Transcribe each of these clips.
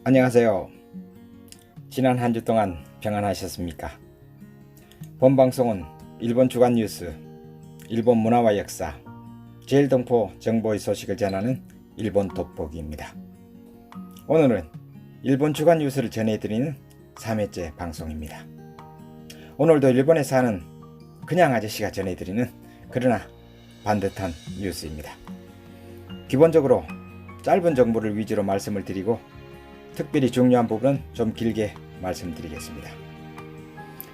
안녕하세요. 지난 한 주 동안 평안하셨습니까? 본 방송은 일본 주간 뉴스, 일본 문화와 역사, 제일동포 정보의 소식을 전하는 일본 돋보기입니다. 오늘은 일본 주간 뉴스를 전해드리는 3회째 방송입니다. 오늘도 일본에 사는 그냥 아저씨가 전해드리는 그러나 반듯한 뉴스입니다. 기본적으로 짧은 정보를 위주로 말씀을 드리고 특별히 중요한 부분은 좀 길게 말씀드리겠습니다.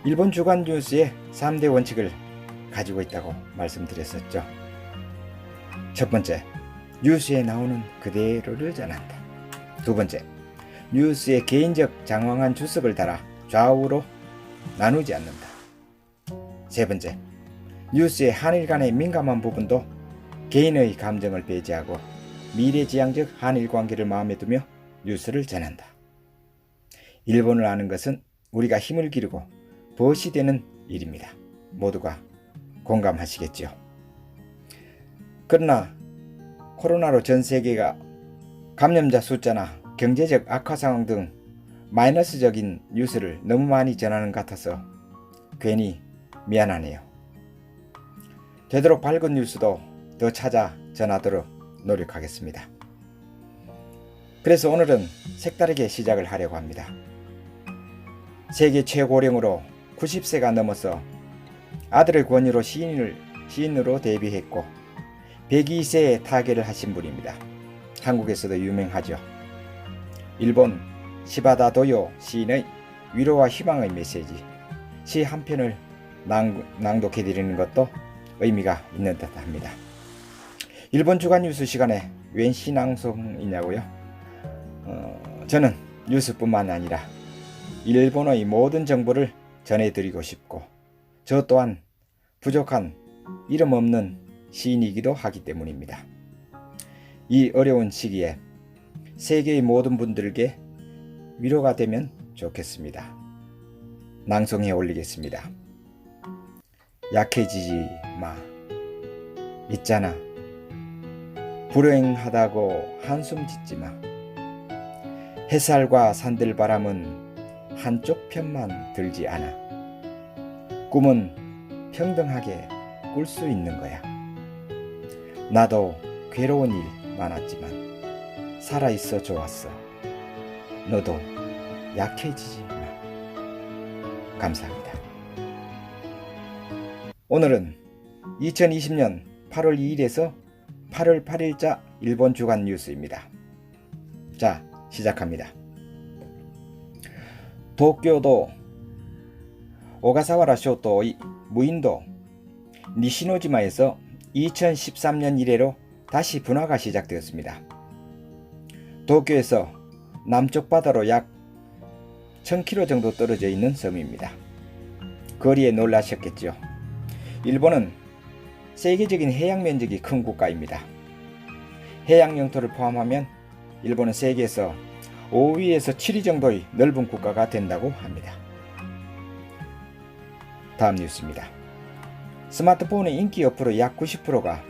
일본 주간 뉴스의 3대 원칙을 가지고 있다고 말씀드렸었죠. 첫 번째, 뉴스에 나오는 그대로를 전한다. 두 번째, 뉴스에 개인적 장황한 주석을 달아 좌우로 나누지 않는다. 세 번째, 뉴스의 한일 간의 민감한 부분도 개인의 감정을 배제하고 미래지향적 한일 관계를 마음에 두며 뉴스를 전한다. 일본을 아는 것은 우리가 힘을 기르고 벗이 되는 일입니다. 모두가 공감하시겠죠. 그러나 코로나로 전 세계가 감염자 숫자나 경제적 악화 상황 등 마이너스적인 뉴스를 너무 많이 전하는 것 같아서 괜히 미안하네요. 되도록 밝은 뉴스도 더 찾아 전하도록 노력하겠습니다. 그래서 오늘은 색다르게 시작을 하려고 합니다. 세계 최고령으로 90세가 넘어서 아들의 권유로 시인으로 데뷔했고 102세에 타계를 하신 분입니다. 한국에서도 유명하죠. 일본 시바다 도요 시인의 위로와 희망의 메시지, 시 한 편을 낭독해드리는 것도 의미가 있는 듯합니다. 일본 주간 뉴스 시간에 웬 시낭송이냐고요? 저는 뉴스뿐만 아니라 일본의 모든 정보를 전해드리고 싶고 저 또한 부족한 이름 없는 시인이기도 하기 때문입니다. 이 어려운 시기에 세계의 모든 분들에게 위로가 되면 좋겠습니다. 낭송해 올리겠습니다. 약해지지 마. 있잖아. 불행하다고 한숨 짓지 마. 햇살과 산들바람은 한쪽 편만 들지 않아. 꿈은 평등하게 꿀 수 있는 거야. 나도 괴로운 일 많았지만 살아있어 좋았어. 너도 약해지지 마. 감사합니다. 오늘은 2020년 8월 2일에서 8월 8일자 일본 주간 뉴스입니다. 자, 시작합니다. 도쿄도 오가사와라 쇼토의 무인도 니시노지마에서 2013년 이래로 다시 분화가 시작되었습니다. 도쿄에서 남쪽 바다로 약 1000km 정도 떨어져 있는 섬입니다. 거리에 놀라셨겠죠. 일본은 세계적인 해양 면적이 큰 국가입니다. 해양 영토를 포함하면 일본은 세계에서 5위에서 7위 정도의 넓은 국가가 된다고 합니다. 다음 뉴스입니다. 스마트폰의 인기 어플의 약 90%가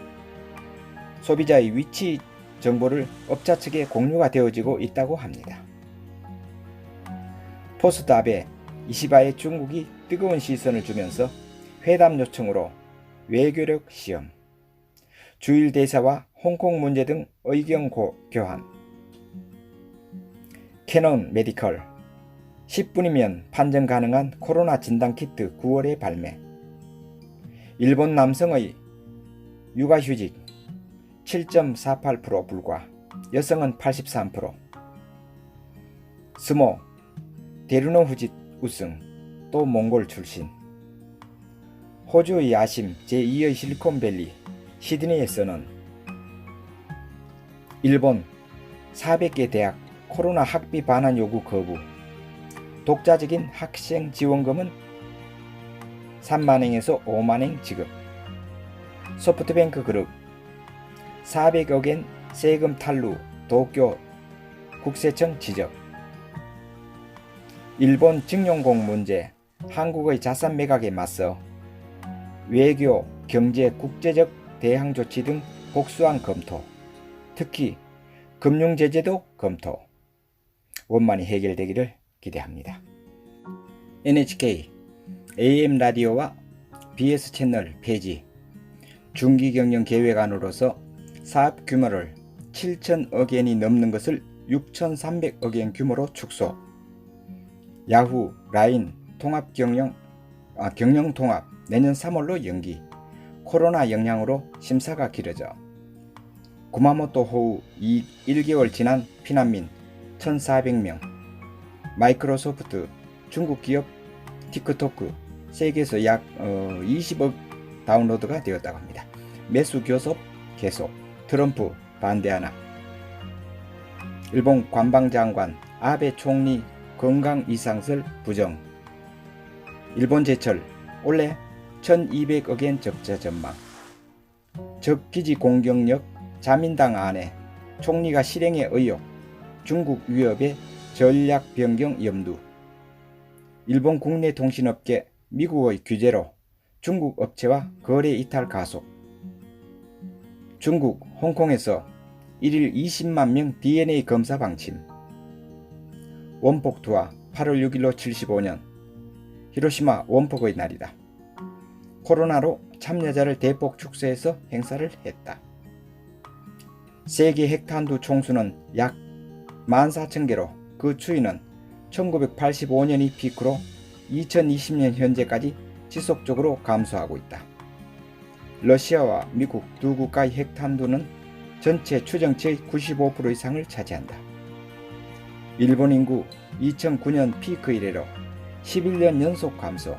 소비자의 위치 정보를 업자 측에 공유가 되어지고 있다고 합니다. 포스트 아베 이시바에 중국이 뜨거운 시선을 주면서 회담 요청으로 외교력 시험, 주일 대사와 홍콩 문제 등 의견 교환, 캐논 메디컬 10분이면 판정 가능한 코로나 진단키트 9월에 발매, 일본 남성의 육아휴직 7.48% 불과, 여성은 83%, 스모 데르노 후짓 우승, 또 몽골 출신, 호주의 야심 제2의 실리콘밸리 시드니에서는 일본 400개 대학 코로나 학비 반환 요구 거부, 독자적인 학생 지원금은 3만엔에서 5만엔 지급, 소프트뱅크 그룹 400억엔 세금 탈루 도쿄 국세청 지적, 일본 증용공 문제 한국의 자산 매각에 맞서 외교, 경제, 국제적 대항 조치 등 복수안 검토, 특히 금융제재도 검토, 원만히 해결되기를 기대합니다. NHK AM 라디오와 BS 채널 폐지, 중기경영 계획안으로서 사업 규모를 7천억 엔이 넘는 것을 6,300억 엔 규모로 축소, 야후, 라인 경영 통합 내년 3월로 연기, 코로나 영향으로 심사가 길어져 구마모토 호우 1개월 지난 피난민 1,400명, 마이크로소프트, 중국 기업 틱톡 세계에서 약 20억 다운로드가 되었다고 합니다. 매수 교섭 계속, 트럼프 반대하나, 일본 관방장관 아베 총리 건강 이상설 부정, 일본 제철 올해 1200억 엔 적자 전망, 적기지 공격력 자민당 안에 총리가 실행의 의혹, 중국 위협의 전략 변경 염두, 일본 국내 통신업계 미국의 규제로 중국 업체와 거래 이탈 가속, 중국 홍콩에서 1일 20만 명 DNA 검사 방침, 원폭 투하 8월 6일로 75년, 히로시마 원폭의 날이다. 코로나로 참여자를 대폭 축소해서 행사를 했다. 세계 핵탄두 총수는 약 14,000개로 그 추이는 1985년이 피크로 2020년 현재까지 지속적으로 감소하고 있다. 러시아와 미국 두 국가의 핵탄두는 전체 추정치의 95% 이상을 차지한다. 일본 인구 2009년 피크 이래로 11년 연속 감소,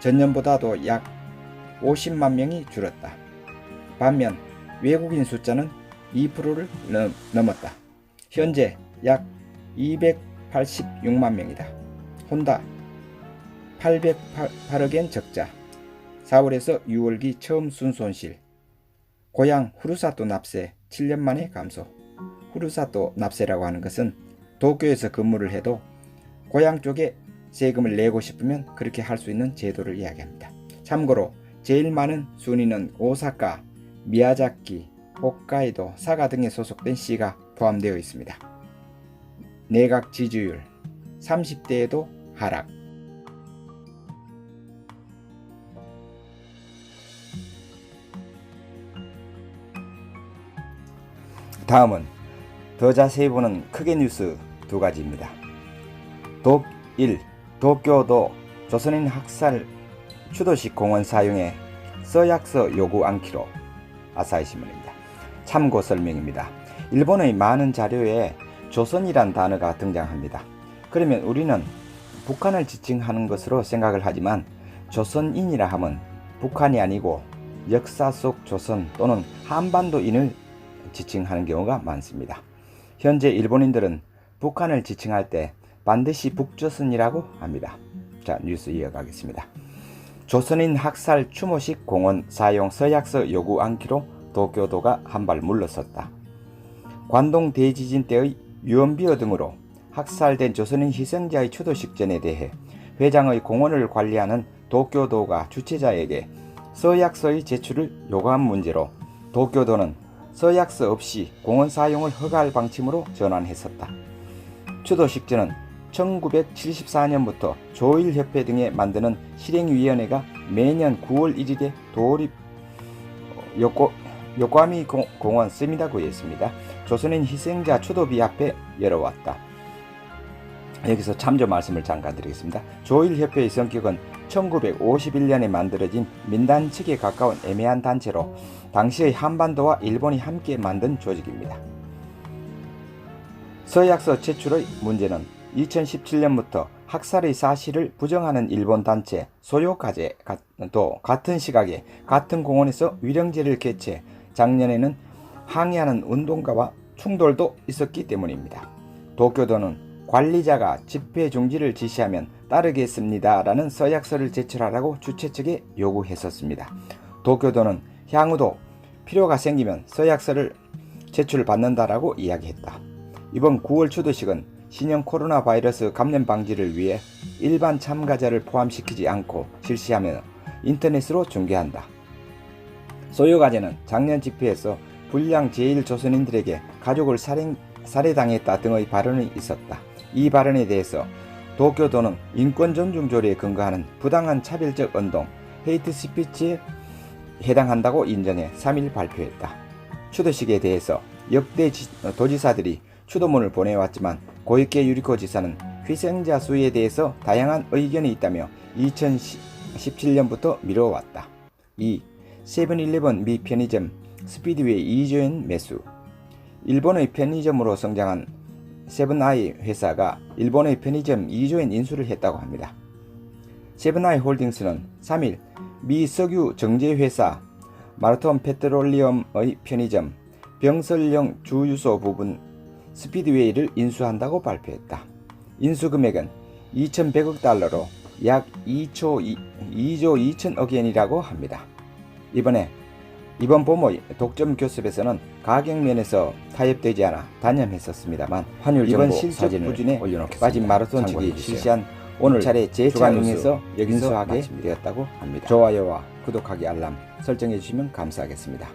전년보다도 약 50만 명이 줄었다. 반면 외국인 숫자는 2%를 넘었다. 현재 약 286만 명이다. 혼다 808억 엔 적자, 4월에서 6월기 처음 순손실, 고향 후루사토 납세 7년 만에 감소. 후루사토 납세라고 하는 것은 도쿄에서 근무를 해도 고향 쪽에 세금을 내고 싶으면 그렇게 할 수 있는 제도를 이야기합니다. 참고로 제일 많은 순위는 오사카, 미야자키, 홋카이도, 사가 등에 소속된 시가 포함되어 있습니다. 내각 지지율 30대에도 하락. 다음은 더 자세히 보는 크게 뉴스 두 가지입니다. 1. 도쿄도 조선인 학살 추도식 공원 사용에 서약서 요구 않기로. 아사히신문입니다. 참고 설명입니다. 일본의 많은 자료에 조선이란 단어가 등장합니다. 그러면 우리는 북한을 지칭하는 것으로 생각을 하지만 조선인이라 하면 북한이 아니고 역사 속 조선 또는 한반도인을 지칭하는 경우가 많습니다. 현재 일본인들은 북한을 지칭할 때 반드시 북조선이라고 합니다. 자, 뉴스 이어가겠습니다. 조선인 학살 추모식 공원 사용 서약서 요구 않기로 도쿄도가 한발 물러섰다. 관동 대지진 때의 유언비어 등으로 학살된 조선인 희생자의 추도식전에 대해 회장의 공원을 관리하는 도쿄도가 주최자에게 서약서의 제출을 요구한 문제로 도쿄도는 서약서 없이 공원 사용을 허가할 방침으로 전환했었다. 추도식전은 1974년부터 조일협회 등에 만드는 실행위원회가 매년 9월 1일에 도립 요코하미 공원 스미다구에 있습니다. 조선인 희생자 추도비 앞에 열어왔다. 여기서 참조 말씀을 잠깐 드리겠습니다. 조일협회의 성격은 1951년에 만들어진 민단 측에 가까운 애매한 단체로 당시의 한반도와 일본이 함께 만든 조직입니다. 서약서 제출의 문제는 2017년부터 학살의 사실을 부정하는 일본 단체 소요카제도 같은 시각에 같은 공원에서 위령제를 개최 작년에는 항의하는 운동가와 충돌도 있었기 때문입니다. 도쿄도는 관리자가 집회 중지를 지시하면 따르겠습니다 라는 서약서를 제출하라고 주최 측에 요구했었습니다. 도쿄도는 향후도 필요가 생기면 서약서를 제출받는다라고 이야기했다. 이번 9월 추도식은 신형 코로나 바이러스 감염 방지를 위해 일반 참가자를 포함시키지 않고 실시하며 인터넷으로 중계한다. 소요가제는 작년 집회에서 불량 제1조선인들에게 가족을 살해당했다 등의 발언이 있었다. 이 발언에 대해서 도쿄도는 인권 존중 조례에 근거하는 부당한 차별적 언동, 헤이트 스피치에 해당한다고 인정해 3일 발표했다. 추도식에 대해서 역대 도지사들이 추도문을 보내왔지만 고이케 유리코 지사는 희생자 수에 대해서 다양한 의견이 있다며 2017년부터 미뤄왔다. 2. 세븐일레븐 미 편의점 스피드웨이 2조엔 매수. 일본의 편의점으로 성장한 세븐아이 회사가 일본의 편의점 2조엔 인수를 했다고 합니다. 세븐아이 홀딩스는 3일 미 석유 정제회사 마르톤 페트롤리엄의 편의점 병설령 주유소 부분 스피드웨이를 인수한다고 발표했다. 인수 금액은 2,100억 달러로 약 2조 2천억 엔이라고 합니다. 이번 봄의 독점 교섭에서는 가격면에서 타협되지 않아 단념했었습니다만 환율 이번 실적 부진에 빠진 마라톤 측이 실시한 오늘 차례 재촬영에서 인수하게 되었다고 합니다. 좋아요와 구독하기 알람 설정해 주시면 감사하겠습니다.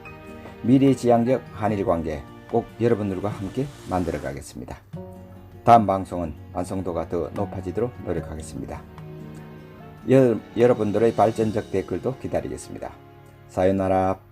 미래지향적 한일관계 꼭 여러분들과 함께 만들어 가겠습니다. 다음 방송은 완성도가 더 높아지도록 노력하겠습니다. 여러분들의 발전적 댓글도 기다리겠습니다. 사요나라.